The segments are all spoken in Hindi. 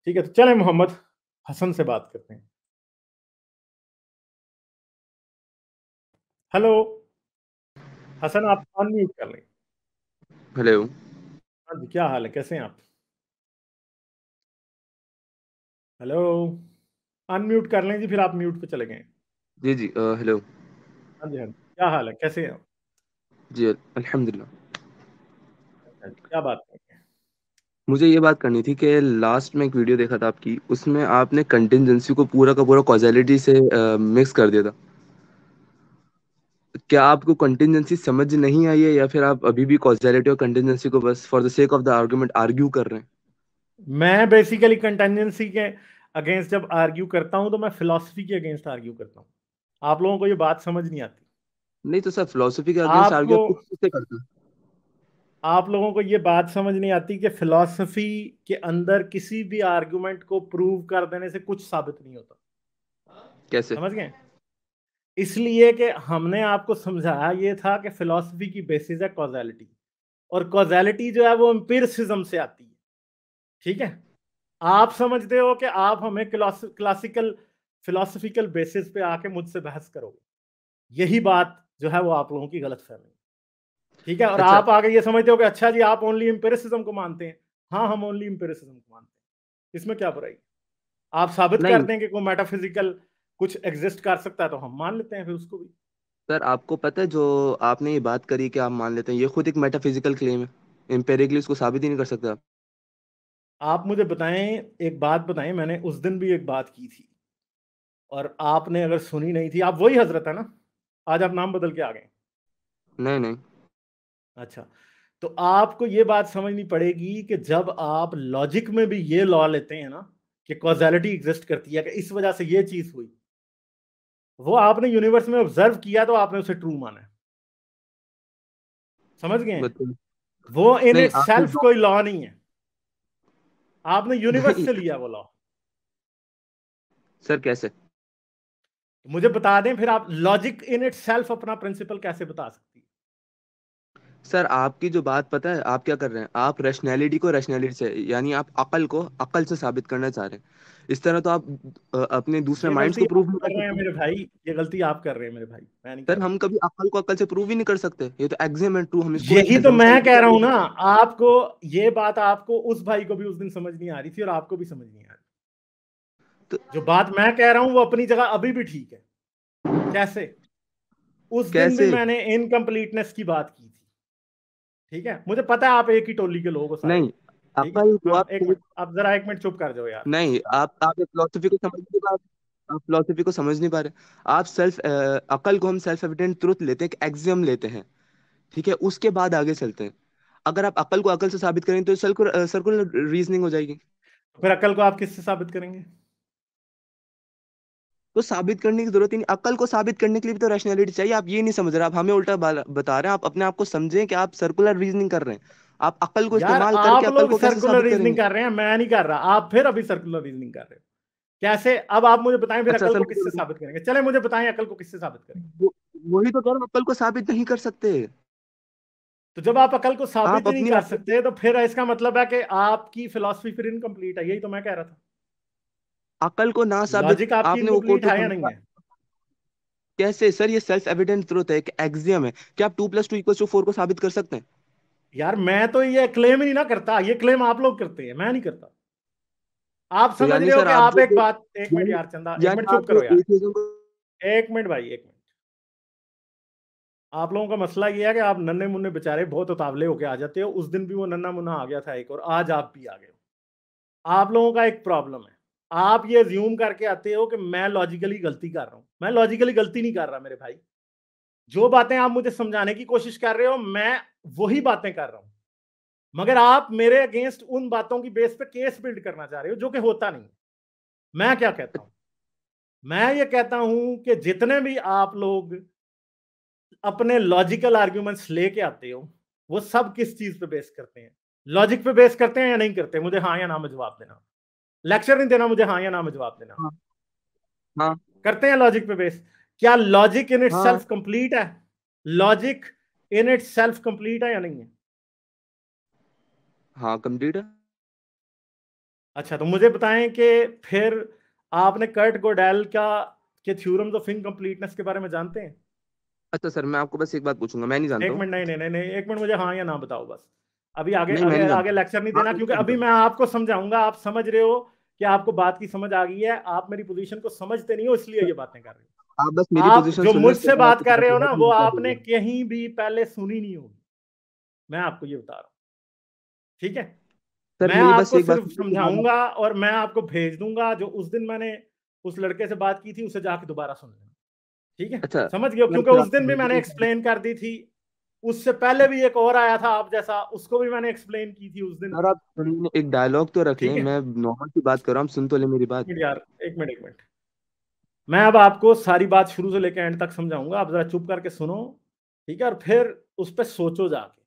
ठीक है, तो चलें मोहम्मद हसन से बात करते हैं। हेलो हसन, आप अनम्यूट कर लें। हेलो। हाँ जी, क्या हाल है, कैसे हैं आप? हेलो, अनम्यूट कर लें जी, फिर आप म्यूट पे चले गए। जी जी, हेलो। हाँ जी, हाँ जी, क्या हाल है, कैसे हैं आप? जी, अल्हम्दुलिल्लाह। अच्छा जी, क्या बात है? मुझे ये बात करनी थी कि लास्ट में एक वीडियो देखा था आपकी, उसमें आपने कंटिजेंसी को पूरा का पूरा कॉजेलिटी से मिक्स कर दिया था। क्या आपको कंटिजेंसी समझ नहीं आई है, या फिर आप अभी भी कॉजेलिटी और कंटिजेंसी को बस for the sake of the argument argue कर रहे हैं? मैं बेसिकली कंटेंजेंसी के अगेंस्ट जब आर्ग्यू करता हूं तो मैं फिलॉसफी के अगेंस्ट आर्ग्यू करता हूं। आप लोगों को ये बात समझ नहीं आती। नहीं तो सर, फिलोसफी के अगेंस्ट आर्ग्यू आपको आप किस चीज़ से करते हैं? आप लोगों को ये बात समझ नहीं आती कि फिलॉसफी के अंदर किसी भी आर्गुमेंट को प्रूव कर देने से कुछ साबित नहीं होता। कैसे? समझ गए? इसलिए कि हमने आपको समझाया ये था कि फिलॉसफी की बेसिस है कॉजेलिटी, और कॉजेलिटी जो है वो एम्पिरिसिज्म से आती है। ठीक है, आप समझते हो कि आप हमें क्लासिकल फिलोसफिकल बेसिस पे आके मुझसे बहस करोगे। यही बात जो है वो आप लोगों की गलत फहमी है। ठीक है, और अच्छा। आप आगे ये समझते हो कि अच्छा जी आप ओनली एम्पिरिसिज्म को मानते हैं। हाँ, हम ओनली एम्पिरिसिज्म को मानते हैं, इसमें क्या बुराई? आप साबित कर नहीं दें कि कोई मेटाफिजिकल कुछ एग्जिस्ट कर सकता है तो हम मान लेते हैं फिर उसको भी। सर, आपको पता है जो आपने ये बात करी कि आप मान लेते हैं, ये खुद एक मेटाफिजिकल क्लेम है। एम्पेरिकली इसको साबित ही नहीं कर सकते आप। आप मुझे बताएं, एक बात बताएं, मैंने उस दिन भी एक बात की थी और आपने अगर सुनी नहीं थी। आप वही हजरत है ना? आज आप नाम बदल के आ गए। नहीं नहीं। अच्छा, तो आपको ये बात समझनी पड़ेगी कि जब आप लॉजिक में भी ये लॉ लेते हैं ना कि कॉजेलिटी एग्जिस्ट करती है, कि इस वजह से ये चीज हुई, वो आपने यूनिवर्स में ऑब्जर्व किया तो आपने उसे ट्रू माना है। समझ गए? बताइए। वो इन नहीं इट आपने सेल्फ कोई लॉ नहीं है, आपने यूनिवर्स नहीं से लिया वो लॉ। सर, कैसे? मुझे बता दें फिर, आप लॉजिक इन इट सेल्फ अपना प्रिंसिपल कैसे बता सकती है? सर, आपकी जो बात पता है आप क्या कर रहे हैं, आप रैशनैलिटी को रैशनैलिटी से, यानी आप अकल को अकल से साबित करना चाह रहे हैं। इस तरह तो आप अपने दूसरे ये माइंड्स गलती को आप प्रूव नहीं कर कर रहे हैं सकते। मेरे भाई, ये गलती आप कर रहे हैं मेरे भाई, मैं नहीं कर सर, रहा। हम कभी अकल को अकल से प्रूव ही नहीं कर सकते, ये तो एग्जाम है ट्रू, हम इसको एक यही तो एजम्पशन मैं के कह तौर रहा पे हूं ना। लेते हैं। आपको ये बात, आपको उस भाई को भी उस दिन समझ नहीं आ रही थी और आपको भी समझ नहीं आ रही। तो जो बात मैं कह रहा हूं वो अपनी जगह अभी भी ठीक है। कैसे? उस दिन भी कैसे? मैंने इनकम्प्लीटनेस की बात की थी। ठीक है, मुझे पता है आप एक ही टोली के लोग हो सारे। नहीं, ठीक है, अकल को हाँ, आप एक मिनट, आप जरा एक मिनट चुप कर जाओ यार। नहीं, आप फिलोसफी को समझ नहीं पा रहे। आप फिलोसफी को समझ नहीं पा रहे। आप सेल्फ अकल को हम सेल्फ एविडेंट ट्रुथ लेते हैं, एक एक्सियम लेते हैं। ठीक है, उसके बाद आगे चलते हैं। अगर आप अकल को अकल से साबित करें तो सर्कुलर रीजनिंग हो जाएगी। तो फिर अकल को आप किससे साबित करेंगे? तो साबित करने की जरूरत ही नहीं, अकल को साबित करने के लिए भी तो रैशनैलिटी चाहिए। आप ये नहीं समझ रहे, आप हमें उल्टा बता रहे हैं। आप अपने आप को समझें कि आप सर्कुलर रीजनिंग कर रहे हैं। आप अकल को यार इस्तेमाल करके आप अकल लोग को कैसे सर्कुलर साबित रीजनिंग करेंगे? कर रहे हैं, मैं नहीं कर रहा। आप फिर अभी सर्कुलर रीजनिंग कर रहे हो। कैसे? अब आप मुझे बताएं फिर अच्छा अकल सर, को मुझे किससे बताओ। साबित करेंगे? चले मुझे बताएं अकल को किससे साबित करेंगे। वो- वही तो कह रहा हूँ, अकल को साबित नहीं कर सकते। तो जब आप अकल को साबित आप ही नहीं अपनी कर अकल सकते तो फिर इसका मतलब है कि आपकी फिलॉसफी फिर इनकम्प्लीट है। यही तो मैं कह रहा था। अकल को ना साबित, लॉजिक आपकी आपने वो कोट इनकम्प्लीट तो है या नहीं समझा। है? कैसे सर? ये सेल्फ एविडेंट ट्रुथ है, एक एक्सियम है। क्या आप 2+2=4 को साबित कर सकते हैं? यार मैं तो ये क्लेम ही ना करता, ये क्लेम आप लोग करते हैं, मैं नहीं करता। आप तो समझ यानी रहे हो सर कि आप आप जो एक बात, एक मिनट यानी यार चंदा, एक यानी मिनट चुप आप जो करो यार। एथिज्म को। एक मिनट भाई, एक मिनट। आप लोगों का मसला ये है कि आप नन्हे मुन्ने बेचारे बहुत उतावले होके आ जाते हो। उस दिन भी वो नन्हा मुन्ना आ गया था एक, और आज आप भी आ गए हो। आप लोगों का एक प्रॉब्लम है। आप ये ज्यूम करके आते हो कि मैं लॉजिकली गलती कर रहा हूं। मैं लॉजिकली गलती नहीं कर रहा मेरे भाई। जो बातें आप मुझे समझाने की कोशिश कर रहे हो, मैं वही बातें कर रहा हूं। मगर आप मेरे अगेंस्ट उन बातों की बेस पे केस बिल्ड करना चाह रहे हो, जो कि होता नहीं। मैं क्या कहता हूं? मैं ये कहता हूं कि जितने भी आप लोग अपने लॉजिकल आर्ग्यूमेंट्स लेके आते हो, वो सब किस चीज पे बेस करते हैं? लॉजिक पे बेस करते हैं या नहीं करते? मुझे हाँ या ना में जवाब देना। लेक्चर नहीं देना मुझे, हाँ या ना में जवाब देना। हाँ हाँ करते हैं लॉजिक पे बेस? क्या लॉजिक इन इट हाँ सेल्फ कंप्लीट है? Logic in it self complete है या नहीं है? हाँ, कंप्लीट है। अच्छा, तो मुझे बताएं कि फिर आपने कर्ट गोडेल का के थ्योरम्स ऑफ इनकम्प्लीटनेस के बारे में जानते हैं? अच्छा सर, मैं आपको बस एक बात पूछूंगा, मैं नहीं जानता एक हूँ। मिनट, नहीं नहीं नहीं नहीं, एक मिनट, मुझे हाँ या ना बताओ बस। अभी आगे नहीं, मैं आगे नहीं आगे जानता। लेक्चर नहीं हाँ देना, नहीं क्योंकि अभी जानता। मैं आपको समझाऊंगा, आप समझ रहे हो कि आपको बात की समझ आ गई है, आप मेरी पोजीशन को समझते नहीं हो, इसलिए ये बातें कर रहे हो। आप बस मेरी आप पोजीशन जो सुन लो, उसके मुझसे बाद बात आपको कर पता रहे हो चलेगा ना, कि वो मैं क्या बोल रहा आपने हूँ। कहीं भी पहले सुनी नहीं होगी, मैं आपको ये बता रहा हूँ। ठीक है, सर मैं मेरी बस आपको एक बात सिर्फ सुनिए, उसके बाद समझाऊंगा और मैं आपको भेज दूंगा, जो उस दिन मैंने उस लड़के से बात की थी उसे जाके दोबारा सुन लेना। ठीक है, अच्छा समझ गए हो? सर, क्योंकि फिर उस आपको दिन भी भेज मैंने दूंगा। एक्सप्लेन कर दी थी, उससे पहले भी एक और आया था आप जैसा, उसको भी मैंने एक्सप्लेन की थी उस दिन। सर आप सुनिए, एक डायलॉग तो रख ठीक लें, है, मैं नॉर्मल सी बात कर रहा हूँ, आप सुन तो ले मेरी बात। यार एक मिनट एक मिनट, मैं अब आपको सारी बात शुरू से लेकर एंड तक समझाऊंगा, आप जरा चुप करके सुनो। ठीक है, और फिर उस पर सोचो जाके।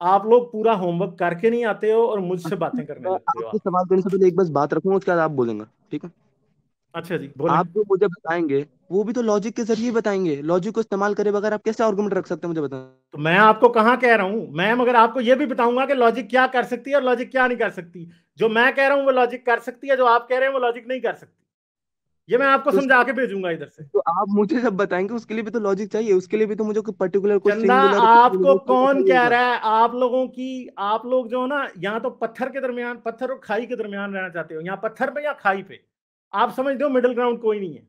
आप लोग पूरा होमवर्क करके नहीं आते हो और मुझसे बातें करने मैं लगते हो आपसे आप। सवाल करने से पहले एक बस बात रखूंगा, उसके बाद आप बोलेंगे, ठीक है? अच्छा जी, बोलें। आप जो मुझे बताएंगे वो भी तो लॉजिक के जरिए बताएंगे, लॉजिक को इस्तेमाल करे बगैर आप कैसे आर्गुमेंट रख सकते हैं, मुझे बताएं। तो मैं आपको कहाँ कह रहा हूं, मैं मगर आपको यह भी बताऊंगा कि लॉजिक क्या कर सकती है और लॉजिक क्या नहीं कर सकती। जो मैं कह रहा हूं वो लॉजिक कर सकती है, जो आप कह रहे हैं वो लॉजिक नहीं कर सकती। ये मैं आपको तो समझा इसके के भेजूंगा इधर से। तो आप मुझे जब बताएंगे उसके लिए भी तो लॉजिक चाहिए, उसके लिए भी तो मुझे कोई पर्टिकुलर, कोई चंदा, सिंगुलर, कोई आपको यूनिवर्सल का कौन चाहिए कह होगा। रहा है? आप लोगों की, आप लोग जो ना यहाँ तो पत्थर के दरमियान, पत्थर और खाई के दरमियान रहना चाहते हो, यहाँ पत्थर पे या खाई पे। आप समझते हो मिडिल ग्राउंड कोई नहीं है।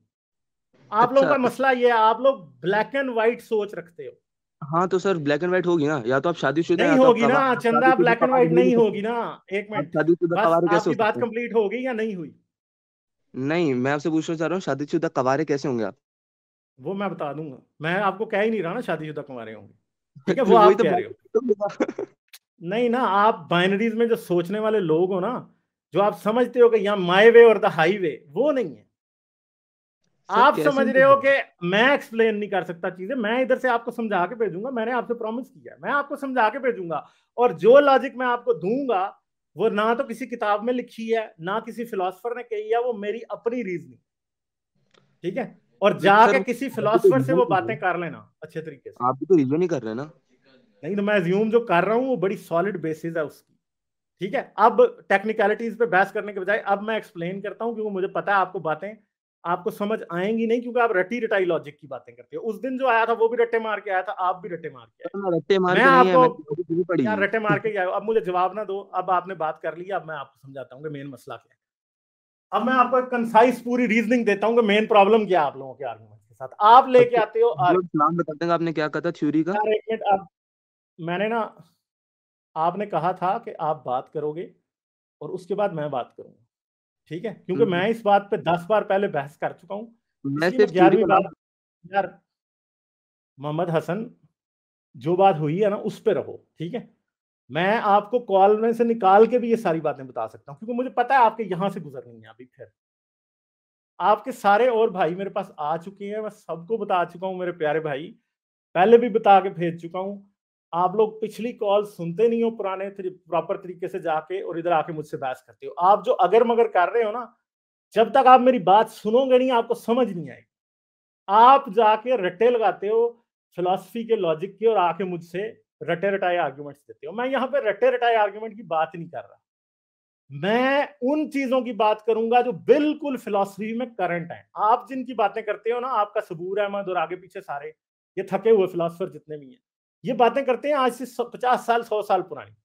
आप लोगों अच्छा। का मसला ये है, आप लोग ब्लैक एंड व्हाइट सोच रखते हो। हाँ तो सर ब्लैक एंड व्हाइट होगी ना, या तो आप शादीशुदा हैं, नहीं या तो आप होगी ना आप चंदा, शादीशुदा ब्लैक एंड कवारे व्हाइट हो ही नहीं नहीं सकते। होगी ना। एक आप मिनट, शादीशुदा बस कवारे कैसे आपकी हो बात सकते हैं? कंप्लीट हो गई या नहीं हुई? नहीं, मैं आपसे पूछना चाह रहा हूँ, शादीशुदा कवारे कैसे होंगे आप? वो मैं बता दूंगा, मैं आपको कह ही नहीं रहा ना शादीशुदा कुंवारे होंगे। ठीक है, वो तो वही आप तो कह बात रहे हो। तो नहीं ना, आप बाइनरीज में जो सोचने वाले लोग हो ना, जो आप समझते हो कि यहाँ माई वे और द हाईवे, वो नहीं है। सर आप कैसे समझ नहीं रहे हो होगा? कि मैं एक्सप्लेन नहीं कर सकता चीजें, मैं इधर से आपको समझा के भेजूंगा, मैंने आपसे प्रॉमिस किया है, मैं आपको समझा के भेजूंगा। और जो लॉजिक मैं आपको दूंगा, वो ना तो किसी किताब में लिखी है, ना किसी फिलोसफर ने कही है, वो मेरी अपनी रीजनिंग। ठीक है, और सर जाके किसी आप भी तो फिलोसफर से रीजन वो कर रहे बातें हैं। कर लेना अच्छे तरीके से। आप भी तो रीजन ही कर रहे हैं ना। नहीं तो मैं ज्यूम जो कर रहा हूँ वो बड़ी सॉलिड बेसिस है उसकी। ठीक है, अब टेक्निकलिटीज पे बहस करने के बजाय अब मैं एक्सप्लेन करता हूं, क्योंकि मुझे पता है आपको बातें, आपको समझ आएंगी नहीं, क्योंकि आप रटी रटाई लॉजिक की बातें करते हो। उस दिन जो आया था वो भी रट्टे मार के आया था, आप भी रट्टे मार के आए। सर मैं रट्टे मार मैं के नहीं है, आपको, मैंने थोड़ी चीजें पढ़ी यार रट्टे मार है। के ही आए हो। अब मुझे जवाब ना दो, अब आपने बात कर ली, अब मैं आपको समझाता हूँ कि मेन मसला क्या है। अब मैं आपको एक कंसाइज पूरी रीजनिंग देता हूँ कि मेन प्रॉब्लम क्या है आप लोगों के आर्गुमेंट के साथ। आप लेके सबसे आते हो मतलब नाम बता देंगे आपने क्या कहा था थ्योरी का? यार एक मिनट, अब मैंने ना, आपने कहा था कि आप बात करोगे और उसके बाद मैं बात करूंगा। ठीक है, क्योंकि हम्म, मैं इस बात पे 10 बार पहले बहस कर चुका हूं, मैं इसलिए मैं सिर्फ थ्योरी 11वीं का नाम। बार। यार मोहम्मद हसन, जो बात हुई है ना उस पे रहो। ठीक है, मैं आपको कॉल में से निकाल के भी ये सारी बातें बता सकता हूं, क्योंकि मुझे पता है आपके यहां से गुजरनी है अभी। फिर आपके सारे और भाई मेरे पास आ चुके हैं, मैं सबको बता चुका हूं मेरे प्यारे भाई, पहले भी बता के भेज चुका हूं। आप लोग पिछली कॉल सुनते नहीं हो पुराने प्रॉपर तरीके से जाके, और इधर आके मुझसे बहस करते हो। आप जो अगर मगर कर रहे हो ना, जब तक आप मेरी बात सुनोगे नहीं आपको समझ नहीं आएगी। आप जाके रट्टे लगाते हो फिलॉसफी के, लॉजिक के, और आके मुझसे रटे रटाए आर्गुमेंट्स देते हो। मैं यहाँ पे रटे रटाए आर्गुमेंट की बात नहीं कर रहा, मैं उन चीजों की बात करूंगा जो बिल्कुल फिलॉसफी में करंट है। आप जिनकी बातें करते हो ना, आपका सबूर अहमद और आगे पीछे सारे ये थके हुए फिलोसफर जितने भी हैं, ये बातें करते हैं आज से 50 साल 100 साल पुरानी।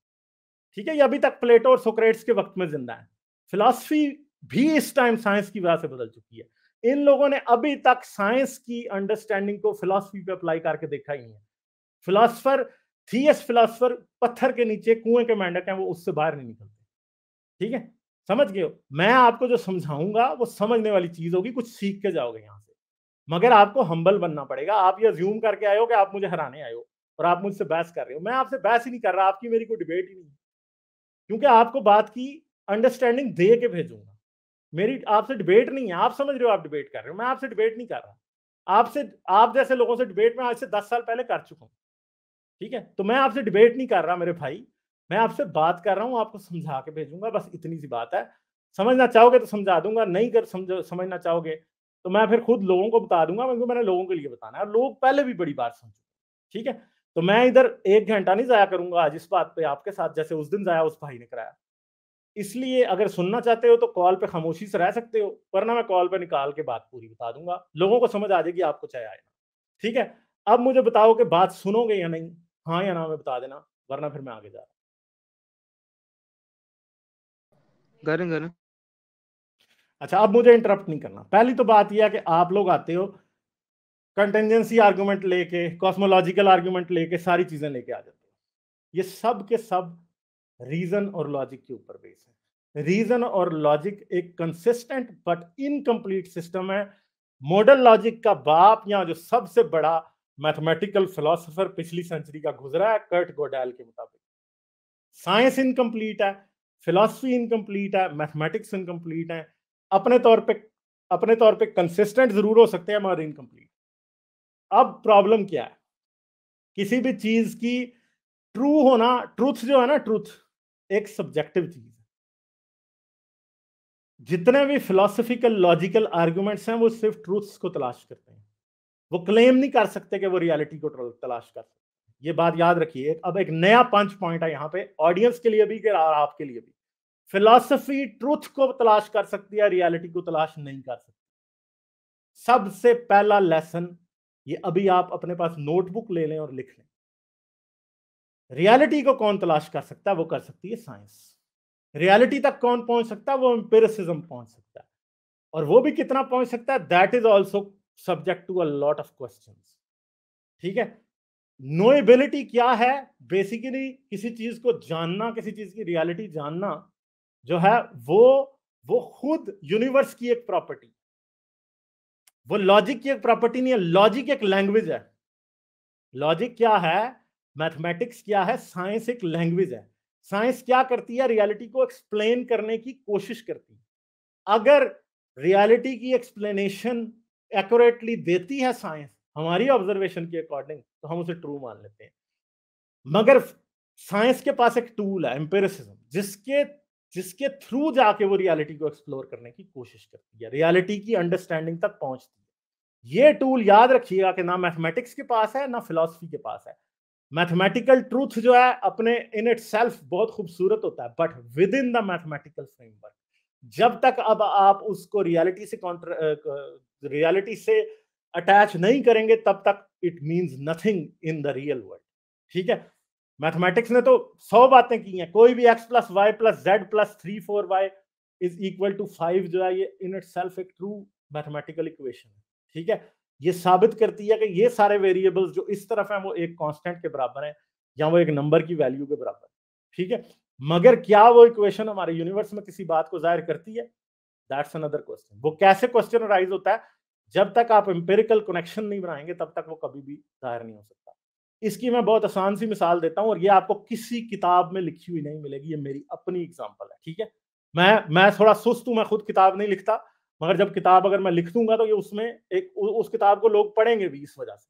ठीक है, ये अभी तक प्लेटो और सोक्रेट्स के वक्त में जिंदा है। फिलॉसफी भी इस टाइम साइंस की वजह से बदल चुकी है। इन लोगों ने अभी तक साइंस की अंडरस्टैंडिंग को फिलॉसफी पे अप्लाई करके देखा ही नहीं है। फिलॉसफर, थीयस फिलॉसफर पत्थर के नीचे कुएं के मेंढक हैं, वो उससे बाहर नहीं निकलते। ठीक है, समझ गए हो? मैं आपको जो समझाऊंगा वो समझने वाली चीज होगी, कुछ सीख के जाओगे यहां से। मगर आपको हम्बल बनना पड़ेगा। आप ये ज्यूम करके आए हो कि आप मुझे हराने आए हो और आप मुझसे बहस कर रहे हो। मैं आपसे बहस ही नहीं कर रहा, आपकी मेरी कोई डिबेट ही नहीं है, क्योंकि आपको बात की अंडरस्टैंडिंग दे के भेजूंगा। मेरी आपसे डिबेट नहीं है, आप समझ रहे हो आप डिबेट कर रहे हो, मैं आपसे डिबेट नहीं कर रहा। आपसे, आप जैसे लोगों से डिबेट में आज से 10 साल पहले कर चुका हूं। ठीक है, तो मैं आपसे डिबेट नहीं कर रहा मेरे भाई, मैं आपसे बात कर रहा हूं, आपको समझा के भेजूंगा, बस इतनी सी बात है। समझना चाहोगे तो समझा दूंगा, नहीं कर समझना चाहोगे तो मैं फिर खुद लोगों को बता दूंगा, क्योंकि मैंने लोगों के लिए बताना है, और लोग पहले भी बड़ी बात समझ चुके। ठीक है, तो मैं इधर 1 घंटा नहीं जाया करूंगा आज इस बात पे आपके साथ, जैसे उस दिन जाया उस भाई ने कराया। इसलिए अगर सुनना चाहते हो तो कॉल पे खामोशी से रह सकते हो, वरना मैं कॉल पे निकाल के बात पूरी बता दूंगा, लोगों को समझ आ जाएगी, आपको चाहे आए ना। ठीक है, अब मुझे बताओ कि बात सुनोगे या नहीं, हाँ या ना में बता देना, वरना फिर मैं आगे जा रहा हूं। करें। अच्छा, अब मुझे इंटरप्ट नहीं करना। पहली तो बात यह है कि आप लोग आते हो कंटेंजेंसी आर्गुमेंट लेके, कॉस्मोलॉजिकल आर्गुमेंट लेके, सारी चीजें लेके आ जाते हो। ये सब के सब रीजन और लॉजिक के ऊपर बेस है। रीजन और लॉजिक एक कंसिस्टेंट बट इनकम्प्लीट सिस्टम है। मॉडल लॉजिक का बाप या जो सबसे बड़ा मैथमेटिकल फिलोसोफर पिछली सेंचुरी का गुजरा है, कर्ट गोडेल के मुताबिक। साइंस इनकम्प्लीट है, फिलॉसफी इनकम्प्लीट है, मैथमेटिक्स इनकम्प्लीट है, अपने तौर पे कंसिस्टेंट जरूर हो सकते हैं मगर इनकम्प्लीट। अब प्रॉब्लम क्या है, किसी भी चीज की ट्रू होना, ट्रूथ जो है ना, ट्रूथ एक सब्जेक्टिव चीज है। जितने भी फिलोसफिकल लॉजिकल आर्गुमेंट्स हैं वो सिर्फ ट्रूथ्स को तलाश करते हैं, वो क्लेम नहीं कर सकते कि वो रियलिटी को तलाश कर सकते हैं। ये बात याद रखिए। अब एक नया पंच पॉइंट है यहाँ पे, ऑडियंस के लिए भी और आपके लिए भी। फिलॉसफी ट्रूथ को तलाश कर सकती है, रियलिटी को तलाश नहीं कर सकती। सबसे पहला लेसन ये, अभी आप अपने पास नोटबुक ले लें और लिख लें। रियलिटी को कौन तलाश कर सकता है? वो कर सकती है साइंस। रियलिटी तक कौन पहुंच सकता है? वो एम्पिरिसिज्म पहुंच सकता है। और वो भी कितना पहुंच सकता है? That is also subject to a lot of questions. ठीक है, नोएबिलिटी क्या है? बेसिकली किसी चीज को जानना, किसी चीज की रियलिटी जानना जो है वो खुद यूनिवर्स की एक प्रॉपर्टी, वो लॉजिक की एक प्रॉपर्टी नहीं है। लॉजिक एक लैंग्वेज है। लॉजिक क्या है? मैथमेटिक्स क्या है? साइंस एक लैंग्वेज है। साइंस क्या करती है? रियलिटी को एक्सप्लेन करने की कोशिश करती है। अगर रियलिटी की एक्सप्लेनेशन एक्यूरेटली देती है साइंस हमारी ऑब्जर्वेशन के अकॉर्डिंग, तो हम उसे ट्रू मान लेते हैं। मगर साइंस के पास एक टूल है, एम्पिरिसिज्म, जिसके जिसके थ्रू जाके वो रियलिटी को एक्सप्लोर करने की कोशिश करती है, रियलिटी की अंडरस्टैंडिंग तक पहुंचती है। ये टूल याद रखिएगा कि ना मैथमेटिक्स के पास है ना फिलॉसफी के पास है। मैथमेटिकल ट्रूथ जो है अपने इन इटसेल्फ बहुत खूबसूरत होता है, but with in the mathematical framework, जब तक अब आप उसको रियलिटी से अटैच नहीं करेंगे, तब तक it means nothing in the real world. ठीक है, मैथमेटिक्स ने तो 100 बातें की हैं। कोई भी x plus y plus z plus 3 4 y is equal to 5 जो है, ये इन इटसेल्फ एक ट्रू मैथमेटिकल इक्वेशन है। ठीक है, ये साबित करती है कि ये सारे वेरिएबल्स जो इस तरफ हैं वो एक कांस्टेंट के बराबर हैं, या वो एक नंबर की वैल्यू के बराबर। ठीक है, मगर क्या वो इक्वेशन हमारे यूनिवर्स में किसी बात को जाहिर करती है? That's another question. वो कैसे क्वेश्चन अराइज होता है? जब तक आप एम्पिरिकल कनेक्शन नहीं बनाएंगे तब तक वो कभी भी जाहिर नहीं हो सकता। इसकी मैं बहुत आसान सी मिसाल देता हूं, और ये आपको किसी किताब में लिखी हुई नहीं मिलेगी, ये मेरी अपनी एग्जांपल है। ठीक है, मैं थोड़ा सुस्त हूं, मैं खुद किताब नहीं लिखता, मगर जब किताब अगर मैं लिख दूंगा तो ये उसमें उस किताब को लोग पढ़ेंगे भी इस वजह से।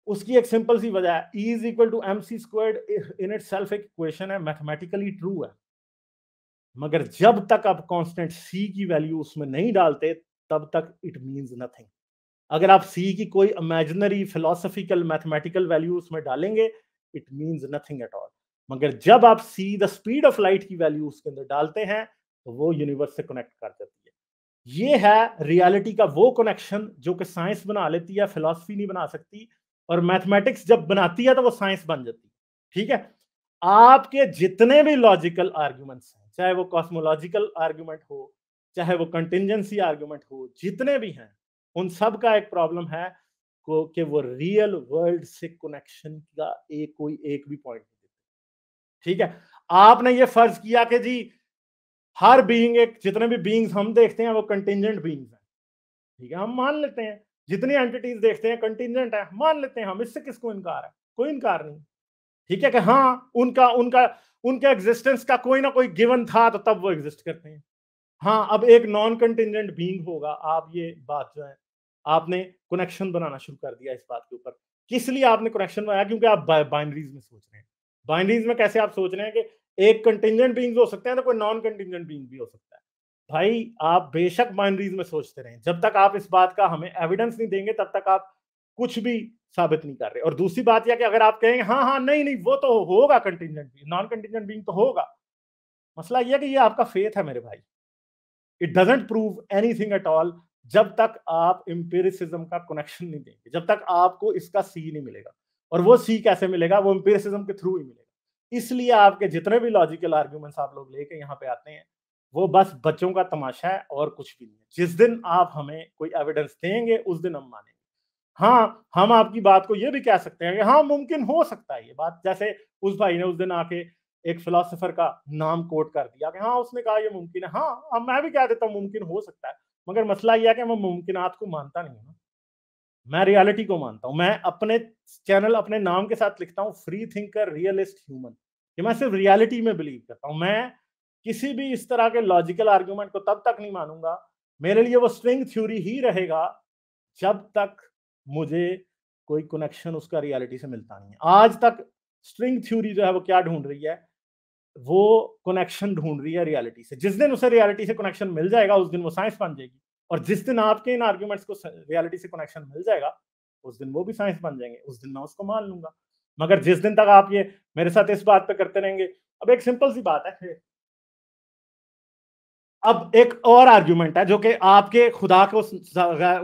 उसकी एक सिंपल सी वजह है, E is equal to m c squared in itself एक इक्वेशन है, मैथमेटिकली ट्रू है, मगर जब तक आप कांस्टेंट C की वैल्यू उसमें नहीं डालते तब तक इट मींस नथिंग। अगर आप C की कोई इमेजिनरी फिलोसफिकल मैथमेटिकल वैल्यू उसमें डालेंगे, it means nothing at all. मगर जब आप C the speed of light की वैल्यू उसके अंदर डालते हैं तो वो यूनिवर्स से कनेक्ट कर देती है। ये है रियलिटी का वो कनेक्शन जो कि साइंस बना लेती है, फिलॉसफी नहीं बना सकती, और मैथमेटिक्स जब बनाती है तो वो साइंस बन जाती है। ठीक है, आपके जितने भी लॉजिकल आर्ग्यूमेंट्स हैं, चाहे वो कॉस्मोलॉजिकल आर्ग्यूमेंट हो, चाहे वो कंटिजेंसी आर्ग्यूमेंट हो, जितने भी हैं, उन सब का एक प्रॉब्लम है कि वो रियल वर्ल्ड से कनेक्शन का कोई एक भी पॉइंट नहीं देते। ठीक है, आपने ये फर्ज किया कि जी हर बीइंग, एक जितने भी बीइंग्स हम देखते हैं वो कंटिजेंट बीइंग्स हैं। ठीक है, हम मान लेते हैं जितनी एंटिटीज देखते हैं कंटिजेंट है, मान लेते हैं हम, इससे किसको इनकार है? कोई इनकार नहीं। ठीक है, कि हाँ उनका उनका उनके एग्जिस्टेंस का कोई ना कोई गिवन था तो तब वो एग्जिस्ट करते हैं। हाँ, अब एक नॉन कंटिजेंट बीइंग होगा, आप ये बात जो है आपने कनेक्शन बनाना शुरू कर दिया इस बात के ऊपर। किस लिए आपने कनेक्शन बनाया? क्योंकि आप बाइनरीज में सोच रहे हैं। बाइनरीज में कैसे आप सोच रहे हैं कि एक कंटिजेंट बीइंग हो सकते हैं तो कोई नॉन कंटिजेंट बीइंग भी हो सकता है। भाई आप बेशक बाइनरीज में सोचते रहें, जब तक आप इस बात का हमें एविडेंस नहीं देंगे तब तक आप कुछ भी साबित नहीं कर रहे। और दूसरी बात यह कि अगर आप कहेंगे हाँ हाँ नहीं नहीं वो तो होगा contingent being, non contingent being तो होगा, मसला ये है कि ये आपका फेथ है मेरे भाई, it doesn't prove anything at all जब तक आप एम्पिरिसिज्म का कनेक्शन नहीं देंगे, जब तक आपको इसका सी नहीं मिलेगा। और वो सी कैसे मिलेगा? वो एम्पिरिसिज्म के थ्रू ही मिलेगा। इसलिए आपके जितने भी लॉजिकल आर्ग्यूमेंट्स आप लोग लेके यहाँ पे आते हैं, वो बस बच्चों का तमाशा है और कुछ भी नहीं है। जिस दिन आप हमें कोई एविडेंस देंगे उस दिन हम मानेंगे। हाँ, हम आपकी बात को ये भी कह सकते हैं कि हाँ, मुमकिन हो सकता है ये बात, जैसे उस भाई ने उस दिन आके एक फिलोसोफर का नाम कोट कर दिया कि हाँ, उसने कहा ये मुमकिन है। हाँ, अब मैं भी कह देता हूँ मुमकिन हो सकता है, मगर मसला ये है कि मैं मुमकिनात को मानता नहीं हूँ ना, मैं रियलिटी को मानता हूँ। मैं अपने चैनल, अपने नाम के साथ लिखता हूँ फ्री थिंकर, रियलिस्ट, ह्यूमन, कि मैं सिर्फ रियलिटी में बिलीव करता हूँ। मैं किसी भी इस तरह के लॉजिकल आर्ग्यूमेंट को तब तक नहीं मानूंगा, मेरे लिए वो स्ट्रिंग थ्योरी ही रहेगा जब तक मुझे कोई कनेक्शन उसका रियलिटी से मिलता नहीं है। आज तक स्ट्रिंग थ्योरी जो है वो क्या ढूंढ रही है? वो कनेक्शन ढूंढ रही है रियलिटी से। जिस दिन उसे रियलिटी से कनेक्शन मिल जाएगा उस दिन वो साइंस बन जाएगी, और जिस दिन आपके इन आर्ग्यूमेंट्स को रियलिटी से कनेक्शन मिल जाएगा उस दिन वो भी साइंस बन जाएंगे, उस दिन मैं उसको मान लूंगा। मगर जिस दिन तक आप ये मेरे साथ इस बात पे करते रहेंगे, अब एक सिंपल सी बात है, अब एक और आर्ग्यूमेंट है जो कि आपके खुदा को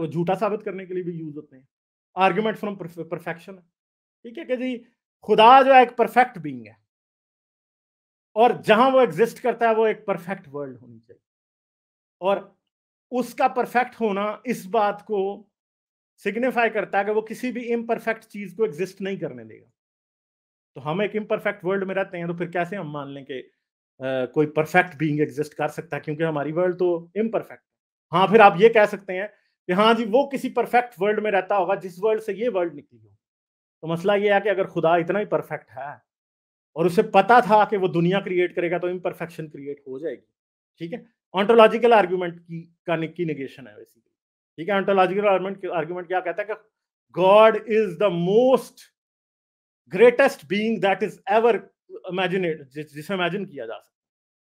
झूठा साबित करने के लिए भी यूज होते हैं, आर्ग्यूमेंट फ्रॉम परफेक्शन। ठीक है कि जी, खुदा जो है एक परफेक्ट बीइंग है, और जहां वो एग्जिस्ट करता है वो एक परफेक्ट वर्ल्ड होनी चाहिए, और उसका परफेक्ट होना इस बात को सिग्निफाई करता है कि वो किसी भी इम्परफेक्ट चीज को एग्जिस्ट नहीं करने देगा। तो हम एक इम्परफेक्ट वर्ल्ड में रहते हैं, तो फिर कैसे हम मान लें कि कोई परफेक्ट बीइंग एग्जिस्ट कर सकता है, क्योंकि हमारी वर्ल्ड तो इम्परफेक्ट है। हाँ, फिर आप ये कह सकते हैं कि हाँ जी, वो किसी परफेक्ट वर्ल्ड में रहता होगा जिस वर्ल्ड से ये वर्ल्ड निकली हो। तो मसला ये है कि अगर खुदा इतना ही परफेक्ट है और उसे पता था कि वो दुनिया क्रिएट करेगा, तो इम्परफेक्शन क्रिएट हो जाएगी। ठीक है, ऑन्टोलॉजिकल आर्ग्यूमेंट की निगेशन है बेसिकली। ठीक है, ऑन्टोलॉजिकल आर्ग्यूमेंट क्या कहता है कि God is the most greatest being that is ever imagined, जिसे इमेजिन किया जा सकता है।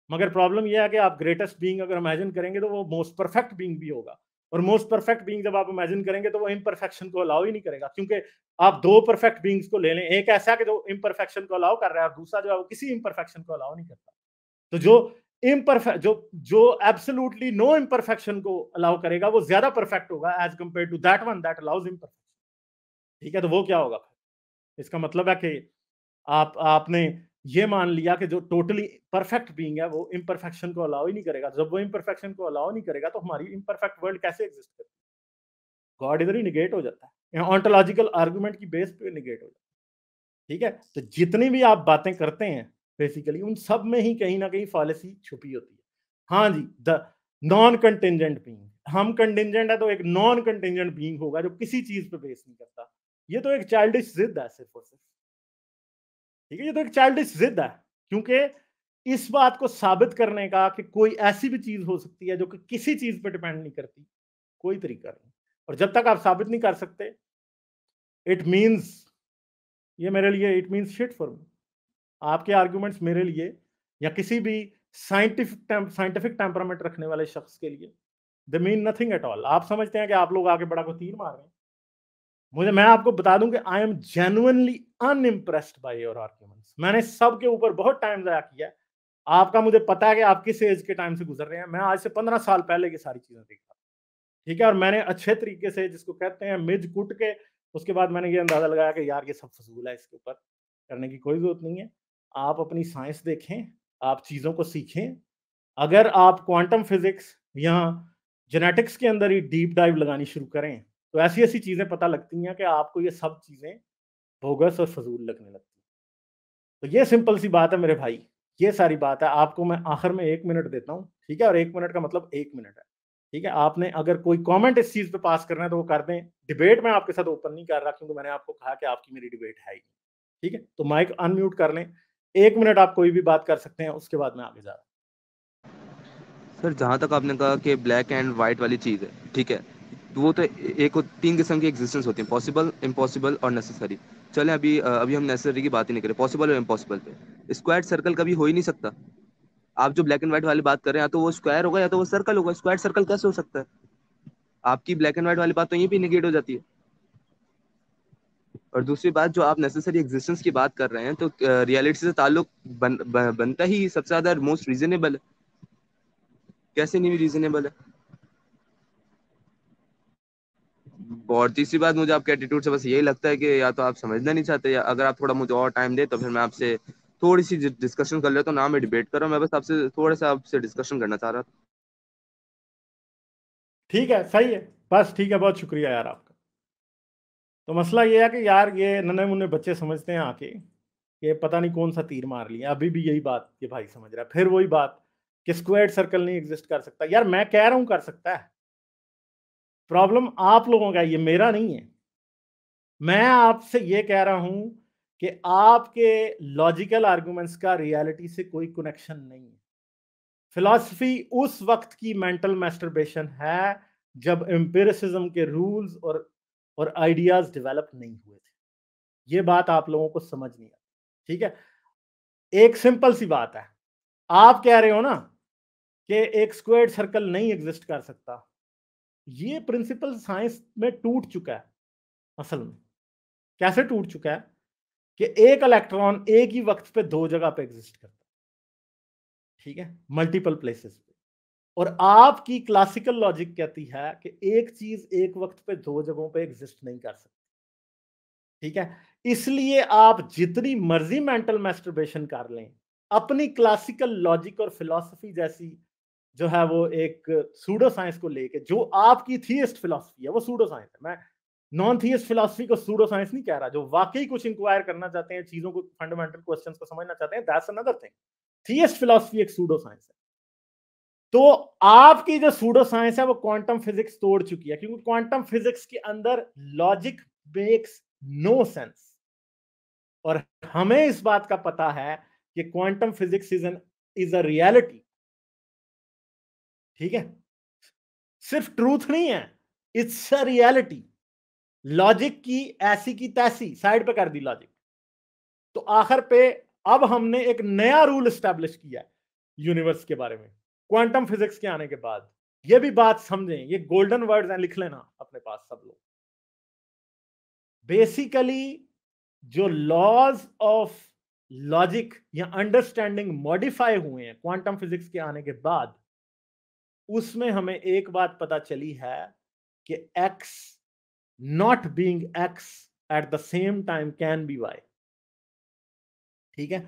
मगर प्रॉब्लम यह है कि आप ग्रेटेस्ट बीइंग अगर इमेजिन करेंगे तो वो मोस्ट परफेक्ट बीइंग भी होगा, और मोस्ट परफेक्ट बीइंग जब आप इमेजिन करेंगे तो वो इम्परफेक्शन को अलाउ ही नहीं करेगा, क्योंकि आप दो परफेक्ट बीइंग्स को ले लें, एक ऐसा कि जो इम्परफेक्शन को अलाउ कर रहा है और दूसरा जो है वो किसी इम्परफेक्शन को अलाउ नहीं करता। तो जो इम्परफेक्ट जो जो एब्सोल्युटली नो इम्परफेक्शन को अलाउ करेगा वो ज्यादा परफेक्ट होगा as compare to that one that allows imperfection. ठीक है, तो वो क्या होगा फिर? इसका मतलब है कि आपने ये मान लिया कि जो टोटली परफेक्ट बीइंग है वो इम्परफेक्शन को अलाउ ही नहीं करेगा। जब वो इम्परफेक्शन को अलाउ नहीं करेगा तो हमारी इम्परफेक्ट वर्ल्ड कैसे एग्जिस्ट करेगी? गॉड इधर ही निगेट हो जाता है, ऑन्टोलॉजिकल आर्गुमेंट की बेस पे निगेट हो जाता है। ठीक है, तो जितनी भी आप बातें करते हैं बेसिकली उन सब में ही कहीं ना कहीं फॉलिसी छुपी होती है। हाँ जी, द नॉन कंटिजेंट बीइंग, हम कंटिजेंट है तो एक नॉन कंटिजेंट बीइंग होगा जो किसी चीज पे बेस नहीं करता। ये तो एक चाइल्डिश जिद है सिर्फ और सिर्फ। ठीक है, ये तो एक चाइल्डिश जिद है, क्योंकि इस बात को साबित करने का कि कोई ऐसी भी चीज हो सकती है जो कि किसी चीज पर डिपेंड नहीं करती, कोई तरीका नहीं। और जब तक आप साबित नहीं कर सकते, इट मींस ये मेरे लिए it means shit for me. आपके आर्गुमेंट्स मेरे लिए या किसी भी साइंटिफिक टेम्परामेंट रखने वाले शख्स के लिए they mean nothing at all. आप समझते हैं कि आप लोग आगे बड़ा को तीर मार रहे हैं। मैं आपको बता दूं कि I am genuinely unimpressed by your arguments. मैंने सबके ऊपर बहुत टाइम ज़ाया किया है। आपका मुझे पता है कि आप किस एज के टाइम से गुजर रहे हैं। मैं आज से 15 साल पहले की सारी चीजें देख रहा हूं। ठीक है, और मैंने अच्छे तरीके से, जिसको कहते हैं मिज कुट के, उसके बाद मैंने ये अंदाजा लगाया कि यार ये सब फजूल है, इसके ऊपर करने की कोई जरूरत नहीं है। आप अपनी साइंस देखें, आप चीजों को सीखें। अगर आप क्वांटम फिजिक्स या जेनेटिक्स के अंदर ही डीप डाइव लगानी शुरू करें तो ऐसी ऐसी चीजें पता लगती हैं कि आपको ये सब चीजें बोगस और फजूल लगने लगती हैं। तो ये सिंपल सी बात है मेरे भाई, ये सारी बात है। आपको मैं आखिर में 1 मिनट देता हूँ, ठीक है, और 1 मिनट का मतलब 1 मिनट है। ठीक है, आपने अगर कोई कमेंट इस चीज पे पास करना है तो वो कर दें। डिबेट में आपके साथ ओपन नहीं कर रहा, क्योंकि मैंने आपको कहा कि आपकी मेरी डिबेट है ही नहीं। ठीक है, तो माइक अनम्यूट कर लें। 1 मिनट आप कोई भी बात कर सकते हैं, उसके बाद मैं आगे जा रहा हूँ। सर जहाँ तक आपने कहा कि ब्लैक एंड वाइट वाली चीज़ है, ठीक है, तो वो तो एक तीन किस्म की एग्जिस्टेंस होती है, पॉसिबल, इम्पॉसिबल और नेसेसरी। चलें अभी हम नेसेसरी की बात ही नहीं करें, पॉसिबल और इम्पॉसिबल पे। स्क्वायर सर्कल कभी हो ही नहीं सकता। आप जो ब्लैक एंड व्हाइट वाली बात कर रहे हैं, या तो वो स्क्वायर होगा या तो वो सर्कल होगा। स्क्वायर सर्कल कैसे हो सकता है? आपकी ब्लैक एंड व्हाइट वाली बात तो यहीं पे निगेट हो जाती है। और दूसरी बात, जो आप नेसेसरी एग्जिस्टेंस की बात कर रहे हैं, तो रियलिटी से ताल्लुक बनता ही सबसे ज्यादा मोस्ट रीजनेबल है। कैसे नहीं रीजनेबल है? और तीसरी बात, मुझे आपके एटीट्यूड से बस यही लगता है कि या तो आप समझना नहीं चाहते, या अगर आप थोड़ा मुझे और टाइम दे तो फिर मैं आपसे थोड़ी सी डिस्कशन कर लेता हूँ। ना मैं डिबेट कर रहा हूँ, मैं बस आपसे थोड़ा सा आपसे डिस्कशन करना चाह रहा था। ठीक है, सही है, बस ठीक है, बहुत शुक्रिया यार आपका। तो मसला ये है कि यार ये नन्हे मुन्ने बच्चे समझते हैं आके कि पता नहीं कौन सा तीर मार लिया। अभी भी यही बात ये भाई समझ रहा है, फिर वही बात कि स्क्वायर्ड सर्कल नहीं एग्जिस्ट कर सकता। यार मैं कह रहा हूं कर सकता है, प्रॉब्लम आप लोगों का, ये मेरा नहीं है। मैं आपसे ये कह रहा हूं कि आपके लॉजिकल आर्गुमेंट्स का रियलिटी से कोई कनेक्शन नहीं है। फिलॉसफी उस वक्त की मेंटल मैस्टरबेशन है जब एम्पिरिसिज्म के रूल्स और आइडियाज डेवलप नहीं हुए थे। ये बात आप लोगों को समझ नहीं आती, ठीक है। एक सिंपल सी बात है, आप कह रहे हो ना कि एक स्क्वायर्ड सर्कल नहीं एग्जिस्ट कर सकता। ये प्रिंसिपल साइंस में टूट चुका है। असल में कैसे टूट चुका है कि एक इलेक्ट्रॉन एक ही वक्त पे दो जगह पे एग्जिस्ट करता है, ठीक है, मल्टीपल प्लेसेस पे। और आपकी क्लासिकल लॉजिक कहती है कि एक चीज एक वक्त पे दो जगहों पे एग्जिस्ट नहीं कर सकती, ठीक है। इसलिए आप जितनी मर्जी मेंटल मैस्टरबेशन कर लें, अपनी क्लासिकल लॉजिक और फिलॉसफी जैसी जो है वो एक सूडो साइंस को लेके, जो आपकी थियस्ट फिलॉसफी है वो सूडो साइंस है। मैं नॉन थियस्ट फिलॉसफी को सूडो साइंस नहीं कह रहा। जो वाकई कुछ इंक्वायर करना चाहते हैं, चीजों को, फंडामेंटल क्वेश्चंस को समझना चाहते हैं, दैट्स अनदर थिंग। थियस्ट फिलॉसफी एक सूडो साइंस है। तो आपकी जो सूडो साइंस है वो क्वांटम फिजिक्स तोड़ चुकी है, क्योंकि क्वांटम फिजिक्स के अंदर लॉजिक मेक्स नो सेंस। और हमें इस बात का पता है कि quantum physics is a reality, ठीक है। सिर्फ ट्रूथ नहीं है, इट्स अ रियलिटी। लॉजिक की ऐसी की तैसी साइड पे कर दी लॉजिक। तो आखिर पे अब हमने एक नया रूल एस्टैब्लिश किया यूनिवर्स के बारे में क्वांटम फिजिक्स के आने के बाद। ये भी बात समझें, ये गोल्डन वर्ड्स हैं, लिख लेना अपने पास सब लोग। बेसिकली जो लॉज ऑफ लॉजिक या अंडरस्टैंडिंग मॉडिफाई हुए हैं क्वांटम फिजिक्स के आने के बाद, उसमें हमें एक बात पता चली है कि x not being x at the same time can be y, ठीक है।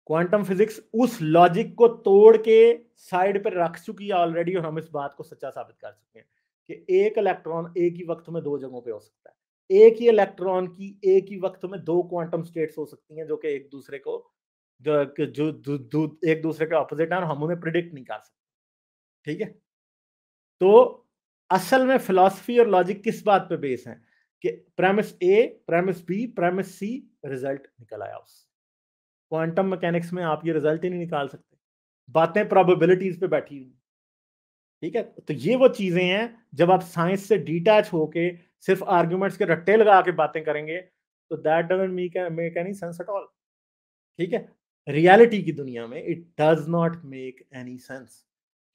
क्वांटम फिजिक्स उस लॉजिक को तोड़ के साइड पर रख चुकी है ऑलरेडी, और हम इस बात को सच्चा साबित कर चुके हैं कि एक इलेक्ट्रॉन एक ही वक्त में दो जगहों पे हो सकता है। एक ही इलेक्ट्रॉन की एक ही वक्त में दो क्वांटम स्टेट्स हो सकती हैं जो कि एक दूसरे को एक दूसरे के ऑपोजिट है, और हम उन्हें प्रिडिक्ट नहीं कर सकते, ठीक है। तो असल में फिलॉसफी और लॉजिक किस बात पे बेस है कि प्रेमिस ए, प्रेमिस बी, प्रेमिस सी, रिजल्ट निकल आया उस। क्वांटम मैकेनिक्स में आप ये रिजल्ट ही नहीं निकाल सकते, बातें प्रोबेबिलिटीज पे बैठी हुई, ठीक है। तो ये वो चीजें हैं, जब आप साइंस से डिटैच होके सिर्फ आर्ग्यूमेंट्स के रट्टे लगा के बातें करेंगे तो that doesn't make any sense at all, ठीक है। रियलिटी की दुनिया में it does not make any sense,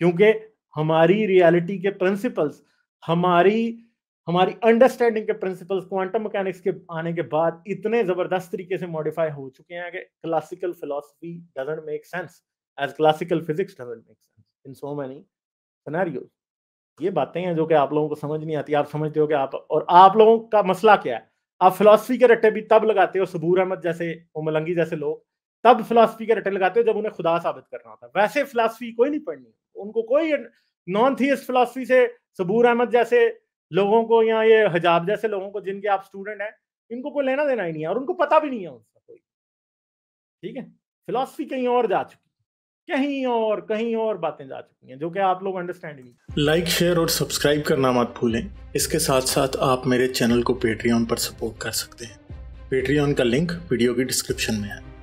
क्योंकि हमारी रियलिटी के प्रिंसिपल्स, हमारी हमारी अंडरस्टैंडिंग के प्रिंसिपल्स क्वांटम मैकेनिक्स के आने के बाद इतने जबरदस्त तरीके से मॉडिफाई हो चुके हैं कि classical philosophy doesn't make sense as classical physics doesn't make sense in so many scenarios. ये बातें हैं जो कि आप लोगों को समझ नहीं आती। आप समझते हो कि आप लोगों का मसला क्या है, आप फिलॉसफी के रट्टे भी तब लगाते हो, सबूर अहमद जैसे, उमलंगी जैसे लोग तब फिलॉसफी के रट्टे लगाते हो जब उन्हें खुदा साबित करना होता है। वैसे फिलॉसफी कोई नहीं पढ़नी, उनको कोई नॉन थियस्ट फिलॉसफी से सबूर अहमद जैसे लोगों को या ये हिजाब जैसे लोगों को जिनके आप स्टूडेंट हैं, इनको कोई लेना देना ही नहीं है, और उनको पता भी नहीं है उनका कोई, ठीक है। फिलॉसफी कहीं और जा चुकी, कहीं और बातें जा चुकी हैं जो कि आप लोग अंडरस्टैंड नहीं। लाइक, शेयर और सब्सक्राइब करना मत भूलें। इसके साथ साथ आप मेरे चैनल को पेट्रियन पर सपोर्ट कर सकते हैं। पेट्रियन का लिंक वीडियो की डिस्क्रिप्शन में है।